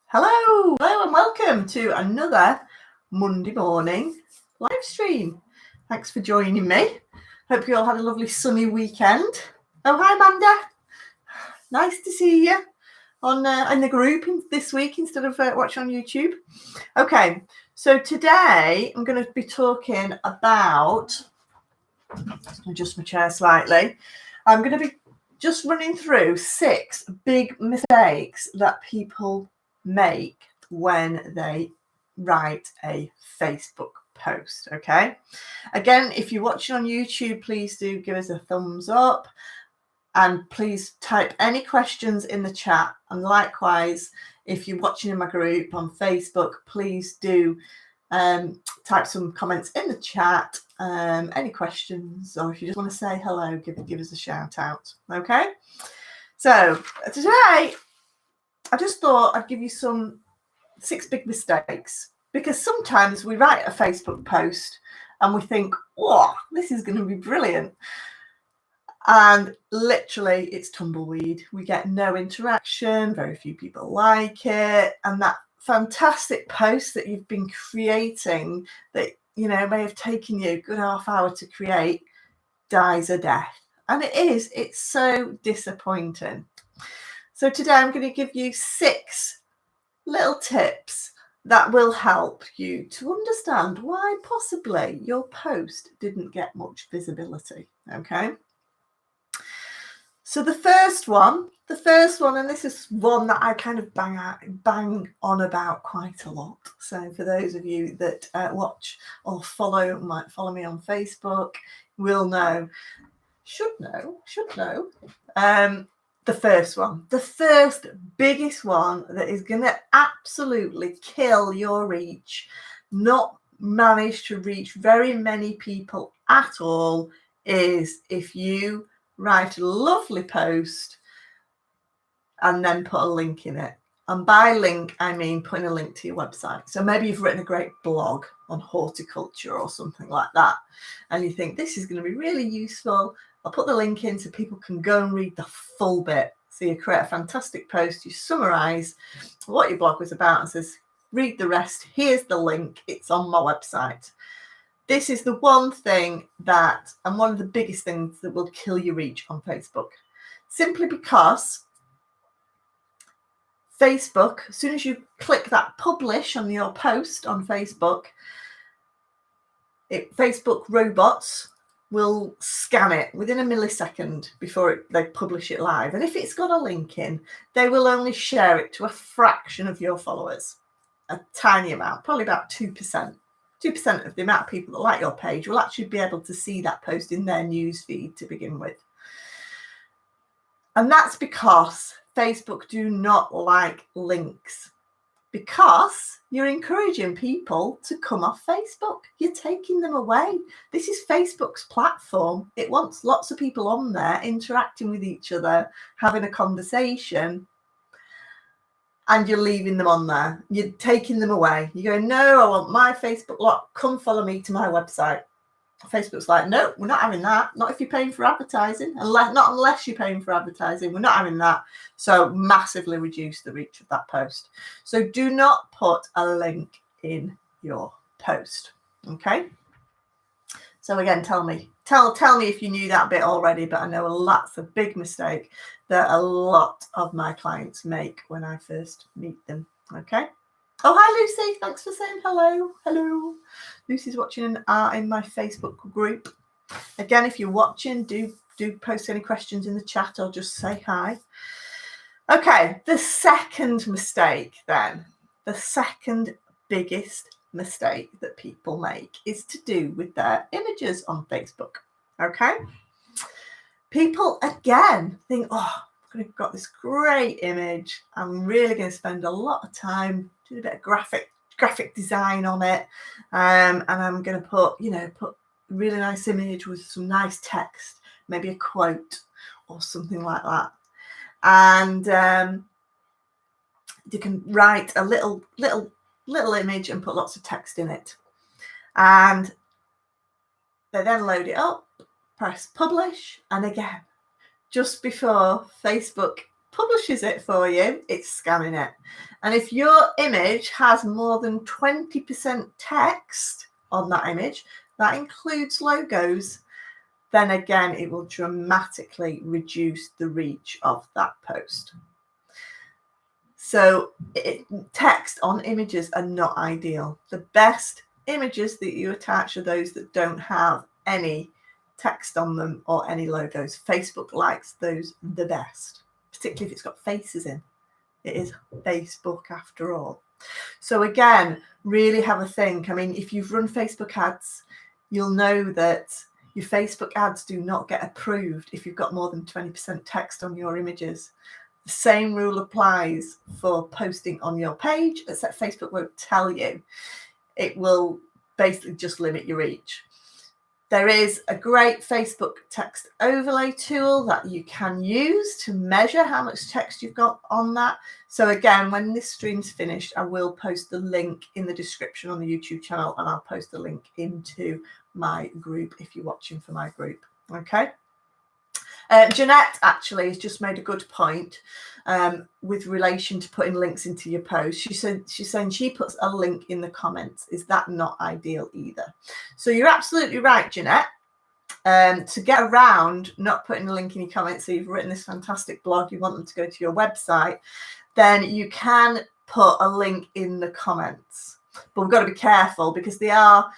Hello and welcome to another Monday morning live stream. Thanks for joining me. Hope you all had a lovely sunny weekend. Oh, hi Amanda. Nice to see you on in the group this week instead of watching on YouTube. Okay, so today I'm going to be talking about, adjust my chair slightly. I'm going to be just running through 6 big mistakes that people make when they write a Facebook post. Okay, again, if you're watching on YouTube, please do give us a thumbs up and please type any questions in the chat. And likewise, if you're watching in my group on Facebook, please do type some comments in the chat, any questions, or if you just want to say hello, give us a shout out. Okay, so today I just thought I'd give you some 6 big mistakes, because sometimes we write a Facebook post and we think, oh, this is going to be brilliant, and literally it's tumbleweed. We get no interaction, very few people like it, and that fantastic post that you've been creating that may have taken you a good half hour to create dies a death. And it's so disappointing. So today I'm going to give you 6 little tips that will help you to understand why possibly your post didn't get much visibility. Okay, so the first one, and this is one that I kind of bang on about quite a lot. So for those of you that watch or follow me on Facebook, will know, should know. The first one, the first biggest one that is going to absolutely kill your reach, not manage to reach very many people at all, is if you write a lovely post and then put a link in it. And by link, I mean putting a link to your website. So maybe you've written a great blog on horticulture or something like that, and you think this is going to be really useful. I'll put the link in so people can go and read the full bit. So you create a fantastic post, you summarize what your blog was about and says, read the rest. Here's the link. It's on my website. This is the one thing that, and one of the biggest things that will kill your reach on Facebook, simply because Facebook, as soon as you click that publish on your post on Facebook, Facebook robots will scan it within a millisecond before they publish it live. And if it's got a link in, they will only share it to a fraction of your followers, a tiny amount, probably about 2%. 2% of the amount of people that like your page will actually be able to see that post in their news feed to begin with. And that's because Facebook do not like links, because you're encouraging people to come off Facebook. You're taking them away. This is Facebook's platform. It wants lots of people on there interacting with each other, having a conversation, and you're leaving them on there. You're taking them away. You're going, no, I want my Facebook lot. Come follow me to my website. Facebook's like, no, we're not having that. Not if you're paying for advertising. Not unless you're paying for advertising. We're not having that. So massively reduce the reach of that post. So do not put a link in your post. Okay. So again, tell me if you knew that bit already, but I know that's a big mistake that a lot of my clients make when I first meet them. Okay. Oh, hi, Lucy. Thanks for saying hello. Hello. Lucy's watching in my Facebook group. Again, if you're watching, do post any questions in the chat or just say hi. Okay, the second mistake then, the second biggest mistake that people make is to do with their images on Facebook. Okay. People, again, think, oh, I've got this great image. I'm really going to spend a lot of time doing a bit of graphic design on it, and I'm going to put a really nice image with some nice text, maybe a quote or something like that, and you can write a little image and put lots of text in it, and they then load it up, press publish, and again, just before Facebook publishes it for you, it's scanning it. And if your image has more than 20% text on that image, that includes logos, then again, it will dramatically reduce the reach of that post. So text on images are not ideal. The best images that you attach are those that don't have any text on them or any logos. Facebook likes those the best, particularly if it's got faces in. It is Facebook after all. So again, really have a think. I mean, if you've run Facebook ads, you'll know that your Facebook ads do not get approved if you've got more than 20% text on your images. The same rule applies for posting on your page, except Facebook won't tell you. It will basically just limit your reach. There is a great Facebook text overlay tool that you can use to measure how much text you've got on that. So again, when this stream's finished, I will post the link in the description on the YouTube channel, and I'll post the link into my group if you're watching for my group. Okay. Jeanette actually has just made a good point with relation to putting links into your post. She's saying she puts a link in the comments. Is that not ideal either? So you're absolutely right, Jeanette. To get around not putting a link in your comments, so you've written this fantastic blog, you want them to go to your website, then you can put a link in the comments. But we've got to be careful because they are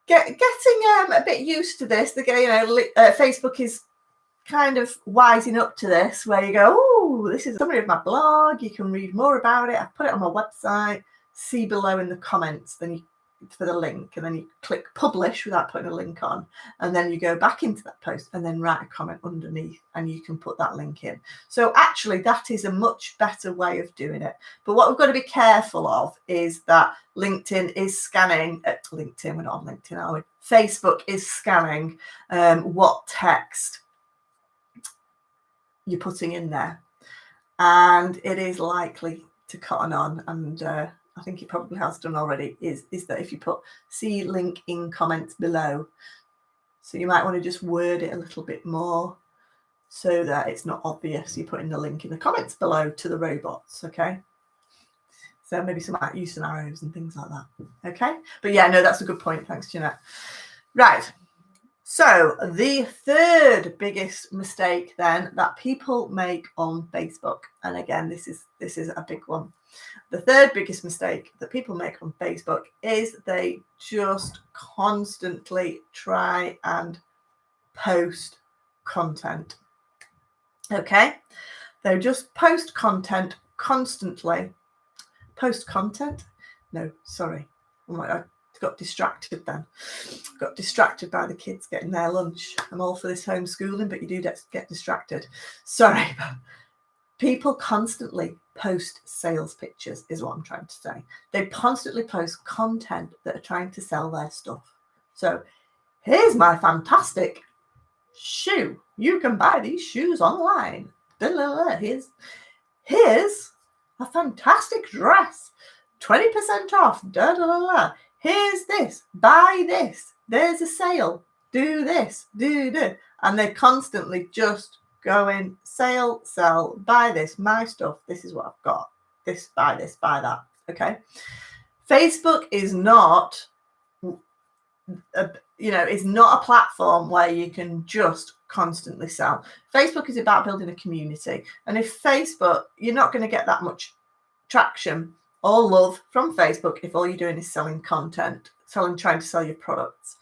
getting a bit used to this. Facebook is kind of wising up to this, where you go, oh, this is a summary of my blog, you can read more about it, I've put it on my website, see below in the comments, then you for the link, and then you click publish without putting a link on, and then you go back into that post and then write a comment underneath and you can put that link in. So actually that is a much better way of doing it. But what we've got to be careful of is that LinkedIn is scanning LinkedIn, we're not on LinkedIn, are we? Facebook is scanning what text you're putting in there, and it is likely to cotton on, and I think it probably has done already, is that if you put see link in comments below, so you might want to just word it a little bit more so that it's not obvious you're putting the link in the comments below to the robots. Okay, so maybe use some arrows and things like that. Okay, but yeah, no, that's a good point. Thanks, Jeanette. Right. So the third biggest mistake then that people make on Facebook, and again, this is a big one. The third biggest mistake that people make on Facebook is they just constantly try and post content. Okay, they just post content constantly. Post content? No, sorry. I got distracted then. Got distracted by the kids getting their lunch. I'm all for this homeschooling, but you do get distracted. Sorry. People constantly post sales pictures is what I'm trying to say. They constantly post content that are trying to sell their stuff. So here's my fantastic shoe. You can buy these shoes online. Here's a fantastic dress. 20% off. Here's this, buy this, there's a sale, do this, do. And they're constantly just going, sale, sell, buy this, my stuff, this is what I've got, this, buy that. Okay. Facebook is not, is not a platform where you can just constantly sell. Facebook is about building a community. And if Facebook, you're not going to get that much traction or love from Facebook if all you're doing is selling content, trying to sell your products.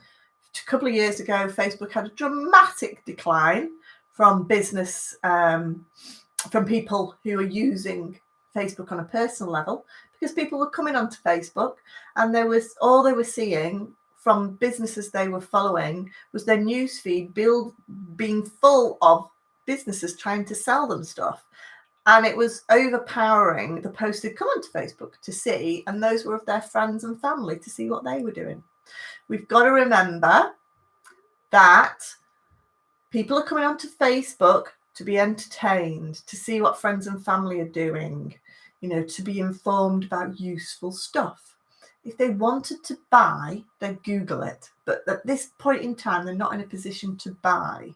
A couple of years ago, Facebook had a dramatic decline from business, from people who were using Facebook on a personal level, because people were coming onto Facebook and all they were seeing from businesses they were following was their newsfeed being full of businesses trying to sell them stuff. And it was overpowering the posts they'd come onto Facebook to see, and those were of their friends and family to see what they were doing. We've got to remember that people are coming onto Facebook to be entertained, to see what friends and family are doing, to be informed about useful stuff. If they wanted to buy, they'd Google it. But at this point in time, they're not in a position to buy.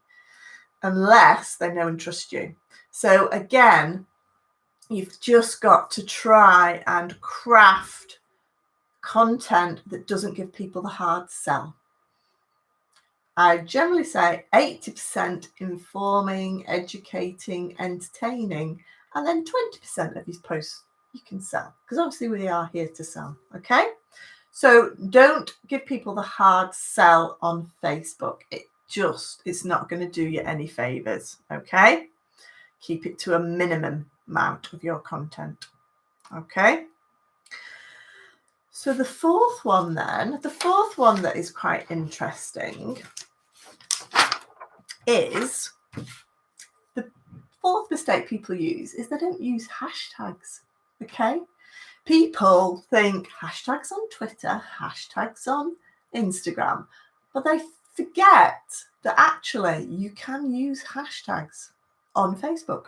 unless they know and trust you. So again, you've just got to try and craft content that doesn't give people the hard sell. I generally say 80% informing, educating, entertaining, and then 20% of these posts you can sell, because obviously we are here to sell. Okay, so don't give people the hard sell on Facebook. It's not going to do you any favors. Okay, keep it to a minimum amount of your content. Okay, so the fourth one that is quite interesting is, the fourth mistake people use is they don't use hashtags. Okay, people think hashtags on Twitter, hashtags on Instagram, but they forget that actually you can use hashtags on Facebook.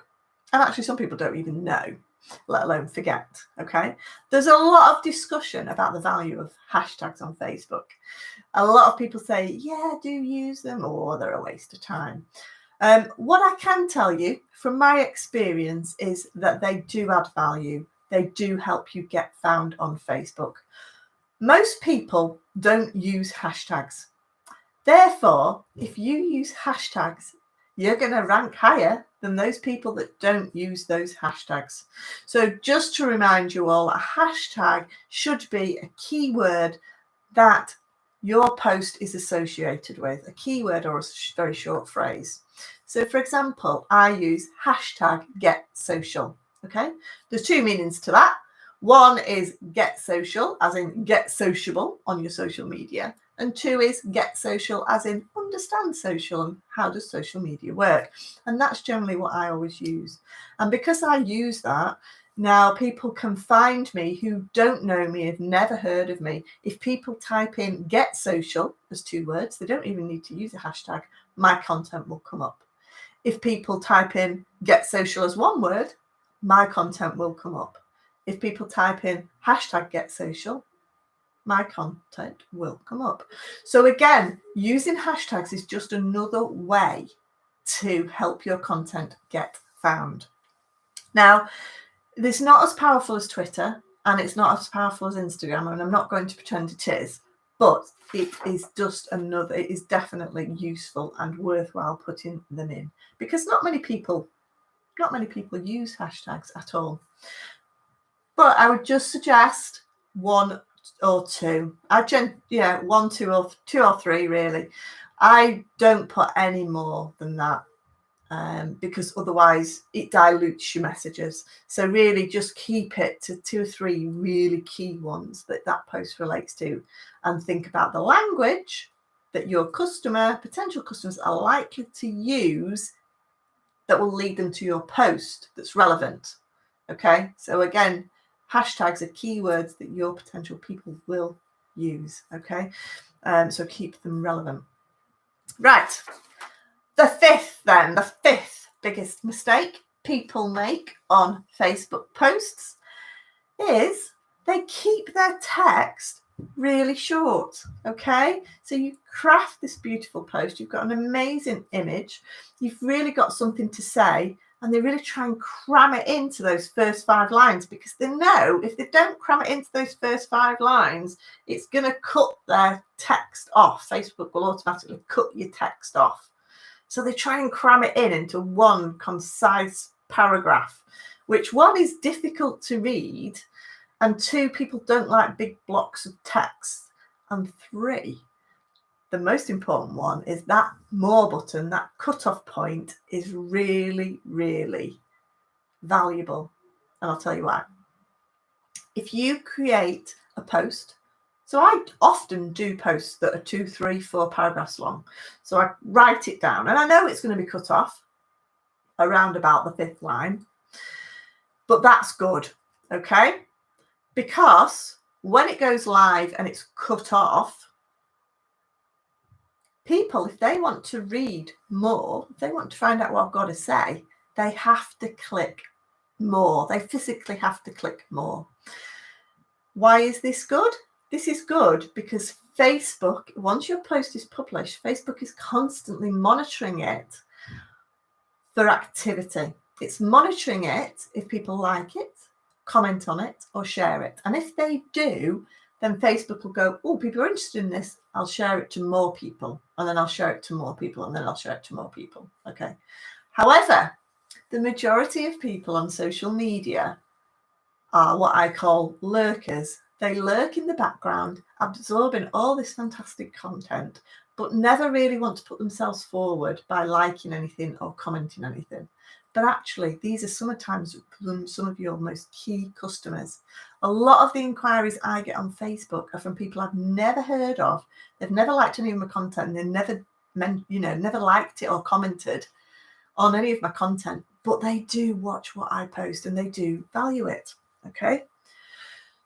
And actually some people don't even know, let alone forget. Okay, there's a lot of discussion about the value of hashtags on Facebook. A lot of people say, yeah, do use them, or they're a waste of time. What I can tell you from my experience is that they do add value. They do help you get found on Facebook. Most people don't use hashtags. Therefore, if you use hashtags, you're going to rank higher than those people that don't use those hashtags. So just to remind you all, a hashtag should be a keyword that your post is associated with, a keyword or a very short phrase. So for example, I use hashtag get social. Okay, there's two meanings to that. One is get social, as in get sociable on your social media. And two is get social, as in understand social and how does social media work. And that's generally what I always use. And because I use that, now people can find me who don't know me, have never heard of me. If people type in get social as two words, they don't even need to use a hashtag, my content will come up. If people type in get social as one word, my content will come up. If people type in hashtag get social, my content will come up. So again, using hashtags is just another way to help your content get found. Now, it's not as powerful as Twitter, and it's not as powerful as Instagram, and I'm not going to pretend it is, but it is just another, it is definitely useful and worthwhile putting them in, because not many people use hashtags at all. But I would just suggest one or two. One, two or three, really. I don't put any more than that, because otherwise it dilutes your messages. So really just keep it to 2 or 3 really key ones that post relates to, and think about the language that your potential customers are likely to use that will lead them to your post that's relevant. Okay, so again, hashtags are keywords that your potential people will use. Okay, so keep them relevant. Right, the fifth biggest mistake people make on Facebook posts is they keep their text really short. Okay, so you craft this beautiful post, you've got an amazing image, you've really got something to say, and they really try and cram it into those first 5 lines, because they know if they don't cram it into those first 5 lines, it's going to cut their text off. Facebook will automatically cut your text off. So they try and cram it into one concise paragraph, which one is difficult to read, and 2, people don't like big blocks of text, and 3, the most important one is that more button, that cutoff point is really, really valuable. And I'll tell you why. If you create a post, so I often do posts that are 2, 3, 4 paragraphs long. So I write it down, and I know it's going to be cut off around about the 5th line, but that's good, okay? Because when it goes live and it's cut off, people, if they want to read more, if they want to find out what I've got to say, they have to click more. They physically have to click more. Why is this good? This is good because Facebook, once your post is published, Facebook is constantly monitoring it for activity. It's monitoring it if people like it, comment on it, or share it. And if they do, then Facebook will go, oh, people are interested in this. I'll share it to more people. And then I'll share it to more people. And then I'll share it to more people. Okay. However, the majority of people on social media are what I call lurkers. They lurk in the background, absorbing all this fantastic content, but never really want to put themselves forward by liking anything or commenting anything. But actually, these are sometimes some of your most key customers. A lot of the inquiries I get on Facebook are from people I've never heard of. They've never liked any of my content, and they've never liked it or commented on any of my content, but they do watch what I post and they do value it. Okay.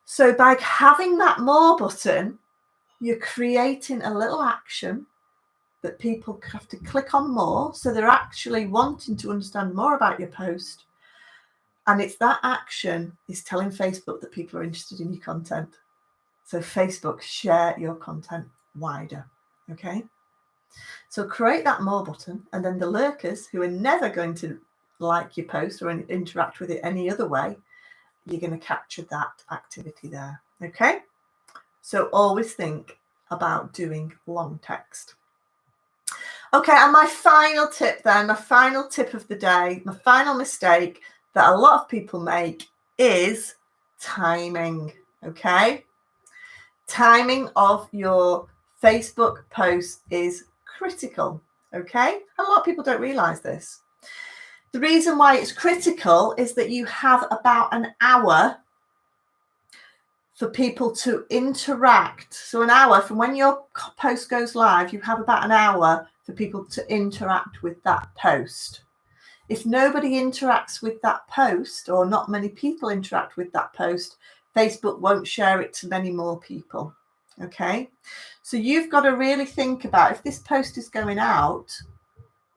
So by having that more button, you're creating a little action that people have to click on more. So they're actually wanting to understand more about your post. And it's that action is telling Facebook that people are interested in your content. So Facebook, share your content wider. Okay. So create that more button, and then the lurkers who are never going to like your post or interact with it any other way, you're going to capture that activity there. Okay. So always think about doing long text. Okay. And my final tip then, my final tip of the day, my final mistake that a lot of people make is timing. Okay. Timing of your Facebook post is critical. Okay. A lot of people don't realize this. The reason why it's critical is that you have about an hour for people to interact. So an hour from when your post goes live, you have about an hour for people to interact with that post. If nobody interacts with that post, or not many people interact with that post, Facebook won't share it to many more people. Okay. So you've got to really think about, if this post is going out,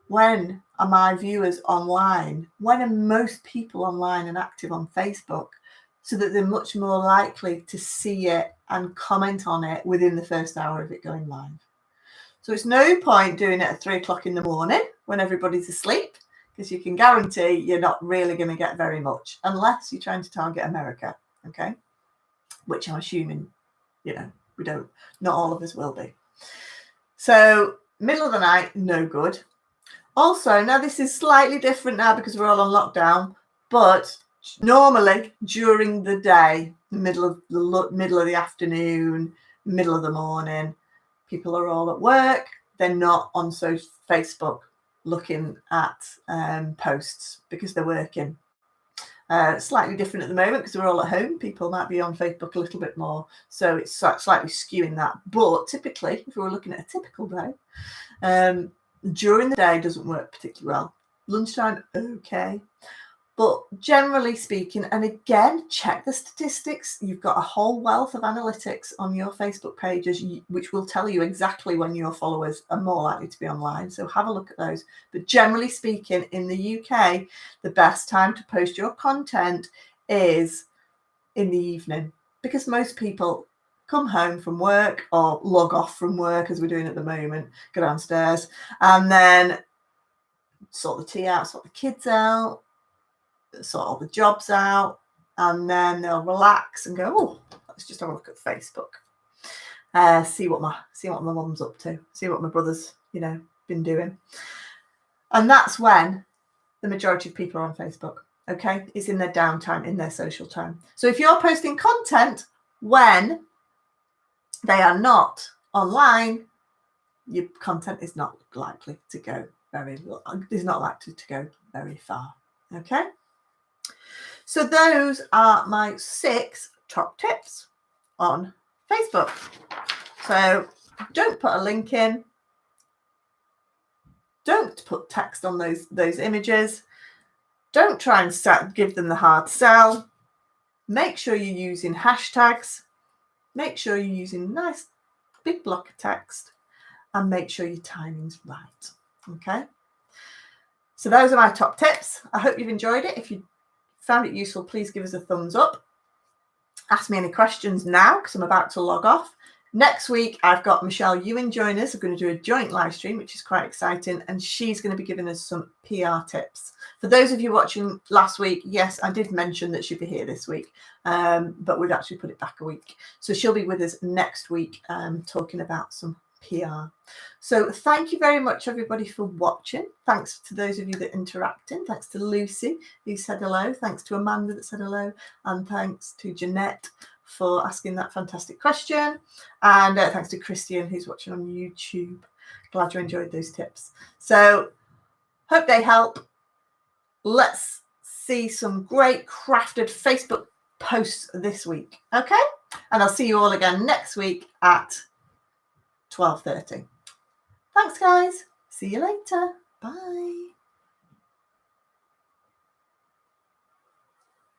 when are my viewers online? When are most people online and active on Facebook? So that they're much more likely to see it and comment on it within the first hour of it going live. So it's no point doing it at 3 o'clock in the morning when everybody's asleep, because you can guarantee you're not really going to get very much, unless you're trying to target America. Okay. Which I'm assuming, not all of us will be. So middle of the night, no good. Also, now this is slightly different now because we're all on lockdown, but normally during the day, middle of the afternoon, middle of the morning, people are all at work. They're not on Facebook looking at posts because they're working. Slightly different at the moment because we're all at home. People might be on Facebook a little bit more, so it's slightly skewing that. But typically, if we were looking at a typical day, during the day doesn't work particularly well. Lunchtime, okay. But generally speaking, and again, check the statistics. You've got a whole wealth of analytics on your Facebook pages, which will tell you exactly when your followers are more likely to be online. So have a look at those. But generally speaking, in the UK, the best time to post your content is in the evening, because most people come home from work or log off from work, as we're doing at the moment, go downstairs and then sort the tea out, sort the kids out, sort all the jobs out, and then they'll relax and go, oh, let's just have a look at Facebook, see what my mum's up to, see what my brother's been doing. And that's when the majority of people are on Facebook. Okay, it's in their downtime, in their social time. So if you're posting content when they are not online, your content is not likely to go very far. Okay. So those are my 6 top tips on Facebook. So don't put a link in. Don't put text on those images. Don't try and give them the hard sell. Make sure you're using hashtags. Make sure you're using nice big block of text, and make sure your timing's right. Okay. So those are my top tips. I hope you've enjoyed it. If you found it useful, please give us a thumbs up. Ask me any questions now because I'm about to log off. Next week, I've got Michelle Ewing join us. We're going to do a joint live stream, which is quite exciting. And she's going to be giving us some PR tips. For those of you watching last week, yes, I did mention that she'd be here this week, but we'd actually put it back a week. So she'll be with us next week talking about some PR. So thank you very much, everybody, for watching. Thanks to those of you that interacted. Thanks to Lucy, who said hello. Thanks to Amanda that said hello. And thanks to Jeanette for asking that fantastic question. And thanks to Christian, who's watching on YouTube. Glad you enjoyed those tips. So hope they help. Let's see some great crafted Facebook posts this week. Okay? And I'll see you all again next week at 12:30. Thanks, guys. See you later. Bye.